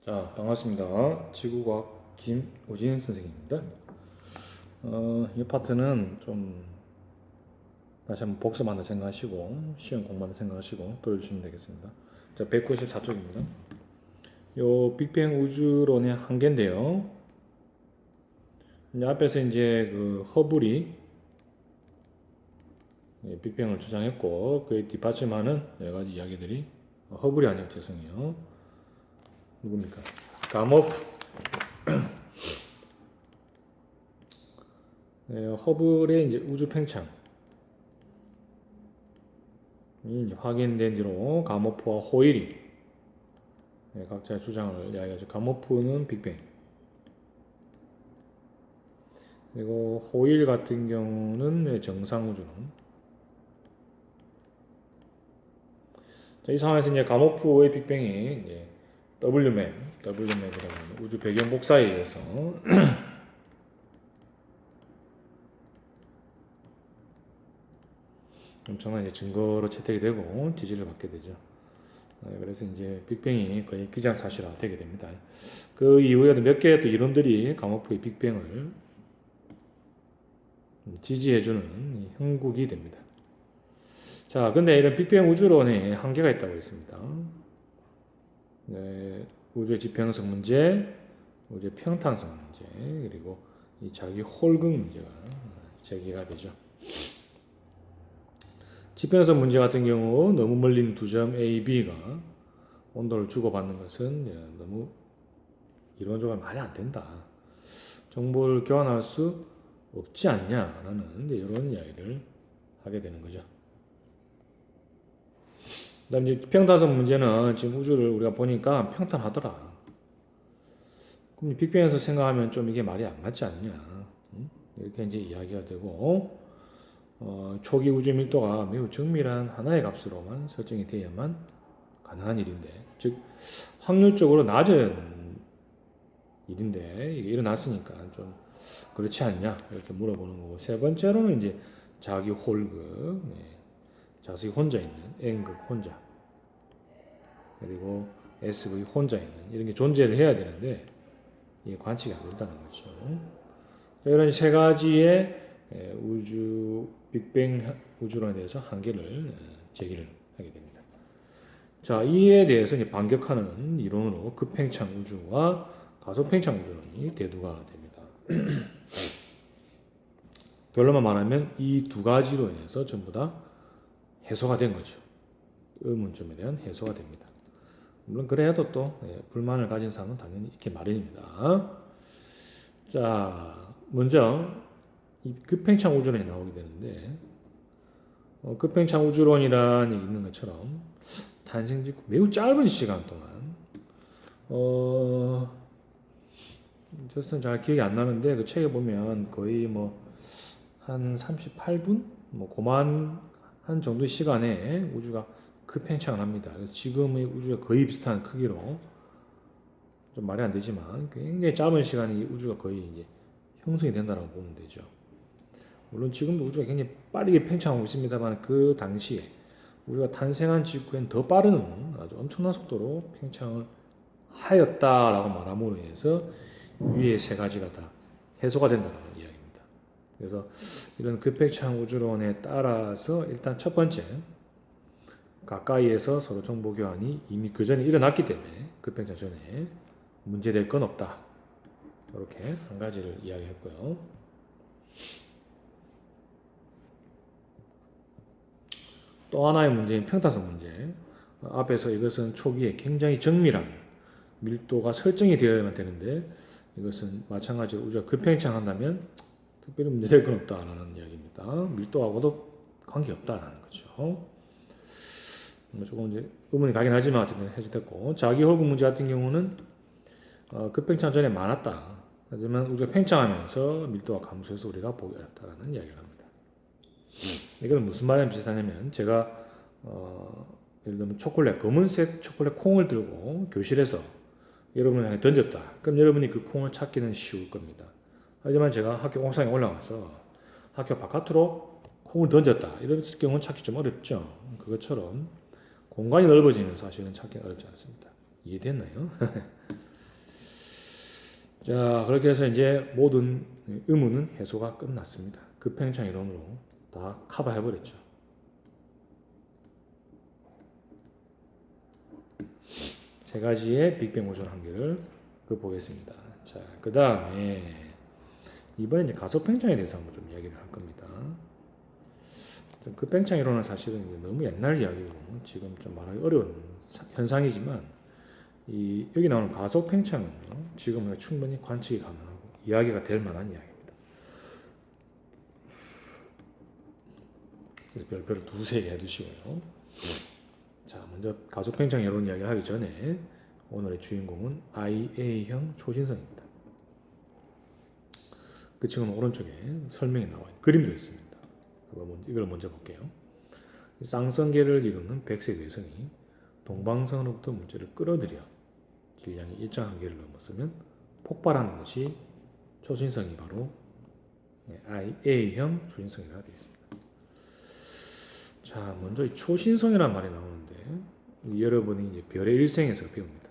자, 반갑습니다. 지구과학 김우진 선생님입니다. 이 파트는 좀 다시 한번 복습한다 생각하시고 시험 공부한다 생각하시고 들어주시면 되겠습니다. 자, 194쪽입니다. 요 빅뱅 우주론의 한계인데요. 이제 앞에서 이제 그 허블이 빅뱅을 주장했고 그에 뒷받침하는 여러 가지 이야기들이 허블이 아니고 죄송해요. 누굽니까? 가모프. 허블의 이제 우주 팽창이 이제 확인된 뒤로 가모프와 호일이 각자의 주장을 이야기하죠. 가모프는 빅뱅, 그리고 호일 같은 경우는 정상 우주론. 자, 이 상황에서 이제 가모프의 빅뱅이 이제 WMAP이라고 하는 우주 배경 복사에 의해서 엄청난 이제 증거로 채택이 되고 지지를 받게 되죠. 그래서 이제 빅뱅이 거의 기정사실화 되게 됩니다. 그 이후에도 몇 개의 또 이론들이 가모프의 빅뱅을 지지해주는 형국이 됩니다. 자, 근데 이런 빅뱅 우주론에 한계가 있다고 했습니다. 우주의 지평성 문제, 우주의 평탄성 문제, 그리고 이 자기 홀극 문제가 제기가 되죠. 지평성 문제 같은 경우 너무 멀리 있는 두 점 A, B가 온도를 주고받는 것은 너무 이론적으로 말이 안 된다. 정보를 교환할 수 없지 않냐라는 이런 이야기를 하게 되는 거죠. 그다음 이제 평탄성 문제는 지금 우주를 우리가 보니까 평탄하더라. 그럼 빅뱅에서 생각하면 좀 이게 말이 안 맞지 않냐? 이렇게 이제 이야기가 되고, 초기 우주 밀도가 매우 정밀한 하나의 값으로만 설정이 돼야만 가능한 일인데, 즉 확률적으로 낮은 일인데 이게 일어났으니까 좀 그렇지 않냐 이렇게 물어보는 거고, 세 번째로는 이제 자기 홀극, 자석이 혼자 있는 N극 혼자, 그리고 S극이 혼자 있는 이런 게 존재를 해야 되는데 이게 관측이 안 된다는 거죠. 이런 세 가지의 우주 빅뱅 우주론에 대해서 한계를 제기를 하게 됩니다. 자, 이에 대해서 이제 반격하는 이론으로 급팽창 우주와 가속팽창 우주론이 대두가 됩니다. 결론만 말하면 이 두 가지로 인해서 전부 다 해소가 된 거죠. 의문점에 대한 해소가 됩니다. 물론 그래도 또 불만을 가진 사람은 당연히 있기 마련입니다. 자, 먼저 이 급팽창 우주론이 나오게 되는데, 급팽창 우주론이란 얘기 있는 것처럼 탄생 직후 매우 짧은 시간 동안, 저는 잘 기억이 안 나는데 그 책에 보면 거의 뭐 한 38분, 뭐 그만 한 정도 시간에 우주가 급팽창을 합니다. 그래서 지금의 우주가 거의 비슷한 크기로, 좀 말이 안 되지만 굉장히 짧은 시간에 이 우주가 거의 이제 형성이 된다고 보면 되죠. 물론 지금도 우주가 굉장히 빠르게 팽창하고 있습니다만 그 당시에 우리가 탄생한 직후엔 더 빠른 아주 엄청난 속도로 팽창을 하였다라고 말함으로 해서 위에 세 가지가 다 해소가 된다는 이야기입니다. 그래서 이런 급팽창 우주론에 따라서 일단 첫 번째, 가까이에서 서로 정보 교환이 이미 그 전에 일어났기 때문에 급팽창 전에 문제될 건 없다. 이렇게 한 가지를 이야기했고요. 또 하나의 문제인 평탄성 문제. 앞에서 이것은 초기에 굉장히 정밀한 밀도가 설정이 되어야만 되는데 이것은 마찬가지로 우주가 급팽창한다면 특별히 문제될 건 없다라는 이야기입니다. 밀도하고도 관계없다라는 거죠. 조금 이제 의문이 가긴 하지만 어쨌든 해제됐고, 자기 홀극 문제 같은 경우는 급팽창 전에 많았다. 하지만 우주가 팽창하면서 밀도가 감소해서 우리가 보기 어렵다라는 이야기를 합니다. 이건 무슨 말이랑 비슷하냐면 제가 예를 들면 검은색 초콜릿 콩을 들고 교실에서 여러분에게 던졌다. 그럼 여러분이 그 콩을 찾기는 쉬울 겁니다. 하지만 제가 학교 옥상에 올라가서 학교 바깥으로 콩을 던졌다. 이런 경우는 찾기 좀 어렵죠. 그것처럼 공간이 넓어지면 사실은 찾기 어렵지 않습니다. 이해됐나요? 자, 그렇게 해서 이제 모든 의문은 해소가 끝났습니다. 급팽창 이론으로 다 커버해버렸죠. 세 가지의 빅뱅 오존 한계를 보겠습니다. 자, 그 다음에 이번에 이제 가속 팽창에 대해서 한번 좀 이야기를 할 겁니다. 급팽창 이론은 사실은 너무 옛날 이야기고 지금 좀 말하기 어려운 현상이지만 여기 나오는 가속 팽창은요, 지금은 충분히 관측이 가능하고 이야기가 될 만한 이야기입니다. 그래서 별표를 두세 개 해두시고요. 자, 먼저 가속 팽창 이론 이야기를 하기 전에 오늘의 주인공은 IA형 초신성입니다. 그 지금 오른쪽에 설명이 나와 있는 그림도 있습니다. 이걸 먼저 볼게요. 쌍성계를 이루는 백색 외성이 동방성으로부터 물질을 끌어들여 질량이 일정 한계를 넘었으면 폭발하는 것이 초신성이 바로 IA형 초신성이라고 되어 있습니다. 자, 먼저 이 초신성이라는 말이 나오는데 여러분이 이제 별의 일생에서 배웁니다.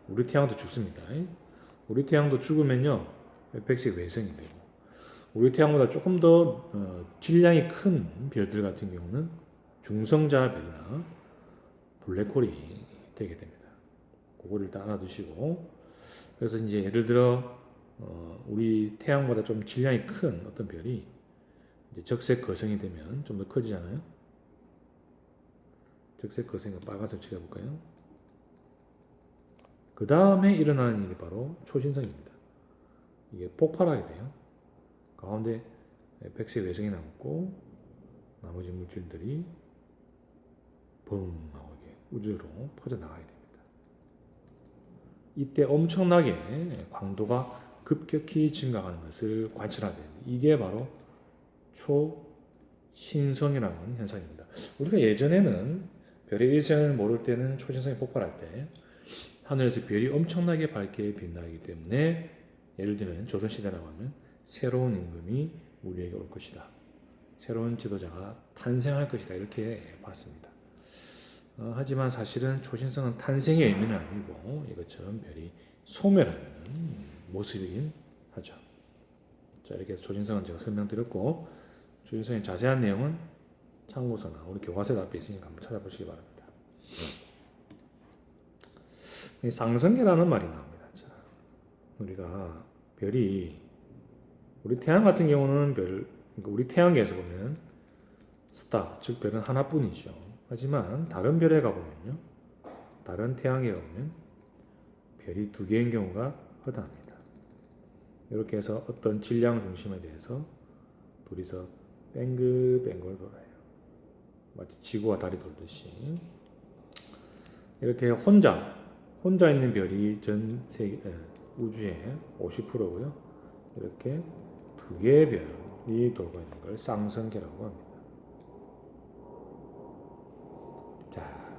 우리 태양도 죽습니다. 우리 태양도 죽으면요 백색 외성이 되고, 우리 태양보다 조금 더 질량이 큰 별들 같은 경우는 중성자별이나 블랙홀이 되게 됩니다. 그거를 일단 알아두시고, 그래서 이제 예를 들어 우리 태양보다 좀 질량이 큰 어떤 별이 이제 적색 거성이 되면 좀 더 커지잖아요. 적색 거성이 빨간색 칠해볼까요? 그 다음에 일어나는 일이 바로 초신성입니다. 이게 폭발하게 돼요. 가운데 백색 외성이 남고 나머지 물질들이 붕 하고 우주로 퍼져나가게 됩니다. 이때 엄청나게 광도가 급격히 증가하는 것을 관찰하게 됩니다. 이게 바로 초신성이라는 현상입니다. 우리가 예전에는 별의 일생을 모를 때는 초신성이 폭발할 때 하늘에서 별이 엄청나게 밝게 빛나기 때문에, 예를 들면 조선시대라고 하면 새로운 임금이 우리에게 올 것이다, 새로운 지도자가 탄생할 것이다, 이렇게 봤습니다. 하지만 사실은 초신성은 탄생의 의미는 아니고 이것처럼 별이 소멸하는 모습이긴 하죠. 자, 이렇게 해서 초신성은 제가 설명드렸고, 초신성의 자세한 내용은 참고서나 우리 교과서 앞에 있으니까 한번 찾아보시기 바랍니다. 쌍성계라는 말이 나옵니다. 자, 우리가 별이, 우리 태양 같은 경우는 그러니까 우리 태양계에서 보면 스타, 즉 별은 하나뿐이죠. 하지만 다른 별에 가보면요, 다른 태양계에 가보면 별이 두 개인 경우가 허다합니다. 이렇게 해서 어떤 질량 중심에 대해서 둘이서 뱅글뱅글 돌아요. 마치 지구와 달이 돌듯이. 이렇게 혼자 있는 별이 전 세계 우주의 50%고요. 이렇게 두 개의 별이 돌고 있는 걸 쌍성계라고 합니다. 자,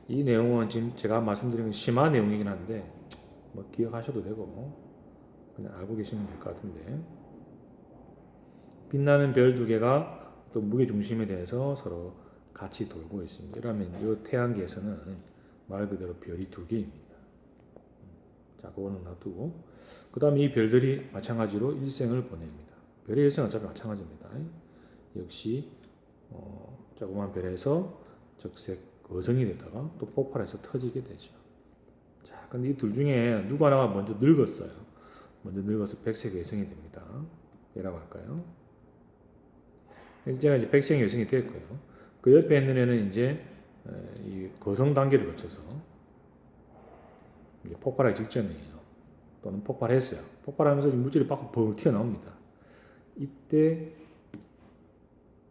이 내용은 지금 제가 말씀드린 심화 내용이긴 한데 뭐 기억하셔도 되고 그냥 알고 계시면 될 것 같은데, 빛나는 별 두 개가 또 무게 중심에 대해서 서로 같이 돌고 있습니다. 이러면 이 태양계에서는 말 그대로 별이 두 개입니다. 자, 그거는 놔두고, 그 다음에 이 별들이 마찬가지로 일생을 보냅니다. 별의 일생은 어차피 마찬가지입니다. 역시 조그만 별에서 적색 거성이 되다가 또 폭발해서 터지게 되죠. 자, 근데 이 둘 중에 누구 하나가 먼저 늙었어요. 먼저 늙어서 백색 외성이 됩니다. 얘라고 할까요? 제가 이제 백색 외성이 됐고요. 그 옆에 있는 애는 이제 이 거성 단계를 거쳐서 이제 폭발하기 직전이에요. 또는 폭발했어요. 폭발하면서 물질이 밖으로 벅 튀어나옵니다. 이때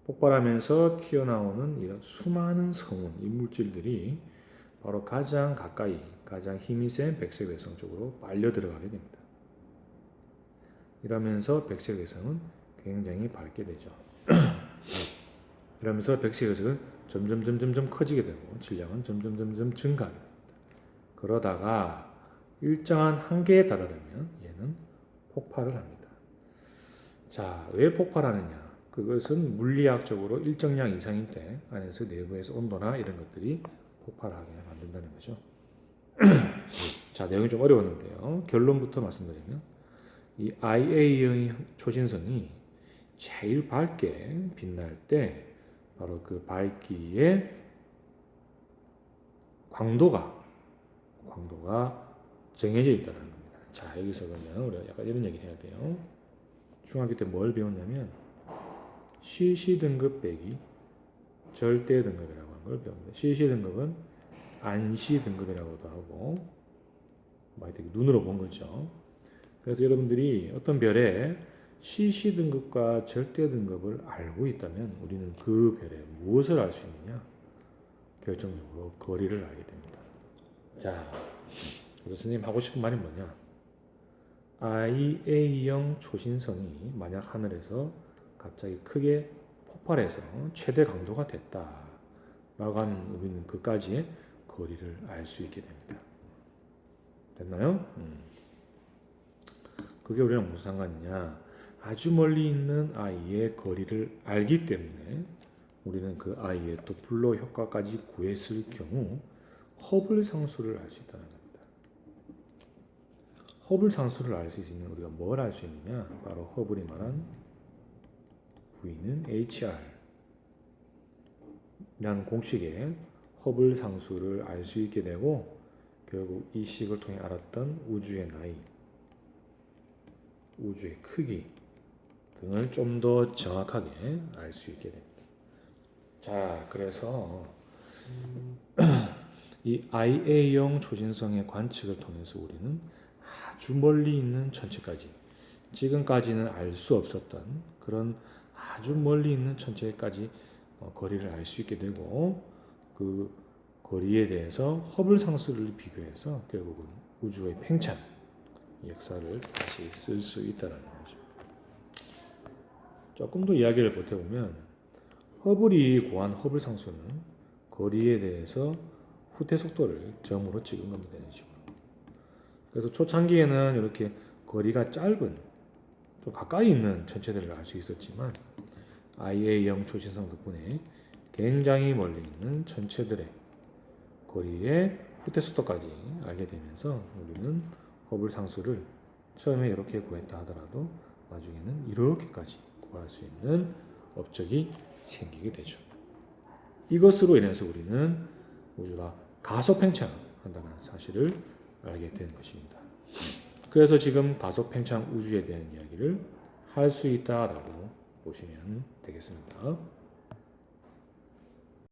폭발하면서 튀어나오는 이런 수많은 성운, 이 물질들이 바로 가장 가까이, 가장 힘이 센 백색 외성 쪽으로 빨려 들어가게 됩니다. 이러면서 백색 외성은 굉장히 밝게 되죠. 이러면서 백색 외성은 점점 커지게 되고 질량은 점점 증가하게 됩니다. 그러다가 일정한 한계에 달하려면 얘는 폭발을 합니다. 자, 왜 폭발하느냐? 그것은 물리학적으로 일정량 이상일 때 안에서 내부에서 온도나 이런 것들이 폭발하게 만든다는 거죠. 자, 내용이 좀 어려웠는데요. 결론부터 말씀드리면 이 IA의 초신성이 제일 밝게 빛날 때 바로 그 밝기의 광도가 정해져 있다는 겁니다. 자, 여기서 그러면 우리가 약간 이런 얘기를 해야 돼요. 중학교 때 뭘 배웠냐면 CC 등급 빼기 절대 등급이라고 하는 걸 배웁니다. CC 등급은 안시 등급이라고도 하고 눈으로 본 거죠. 그래서 여러분들이 어떤 별에 CC 등급과 절대 등급을 알고 있다면 우리는 그 별에 무엇을 알 수 있느냐? 결정적으로 거리를 알게 됩니다. 자, 그래서 선생님 하고 싶은 말이 뭐냐? IA형 초신성이 만약 하늘에서 갑자기 크게 폭발해서 최대 강도가 됐다 라고 하면 우리는 그까지의 거리를 알 수 있게 됩니다. 됐나요? 그게 우리랑 무슨 상관이냐? 아주 멀리 있는 아이의 거리를 알기 때문에 우리는 그 아이의 도플러 효과까지 구했을 경우 허블 상수를 알 수 있다는 겁니다. 허블 상수를 알 수 있으면 우리가 뭘 알 수 있느냐? 바로 허블이 말한 V는 HR 라는 공식에 허블 상수를 알 수 있게 되고 결국 이 식을 통해 알았던 우주의 나이, 우주의 크기 등을 좀 더 정확하게 알 수 있게 됩니다. 자, 그래서 이 IA형 초신성의 관측을 통해서 우리는 아주 멀리 있는 천체까지, 지금까지는 알 수 없었던 그런 아주 멀리 있는 천체까지 거리를 알 수 있게 되고 그 거리에 대해서 허블 상수를 비교해서 결국은 우주의 팽창 역사를 다시 쓸 수 있다는 거죠. 조금 더 이야기를 보태보면 허블이 구한 허블 상수는 거리에 대해서 후퇴 속도를 점으로 찍은 겁니다. 이런 식으로. 그래서 초창기에는 이렇게 거리가 짧은 좀 가까이 있는 천체들을 알 수 있었지만 IA형 초신성 덕분에 굉장히 멀리 있는 천체들의 거리의 후퇴 속도까지 알게 되면서 우리는 허블 상수를 처음에 이렇게 구했다 하더라도 나중에는 이렇게까지 구할 수 있는 업적이 생기게 되죠. 이것으로 인해서 우리는 우주가 가속 팽창한다는 사실을 알게 된 것입니다. 그래서 지금 가속 팽창 우주에 대한 이야기를 할 수 있다라고 보시면 되겠습니다.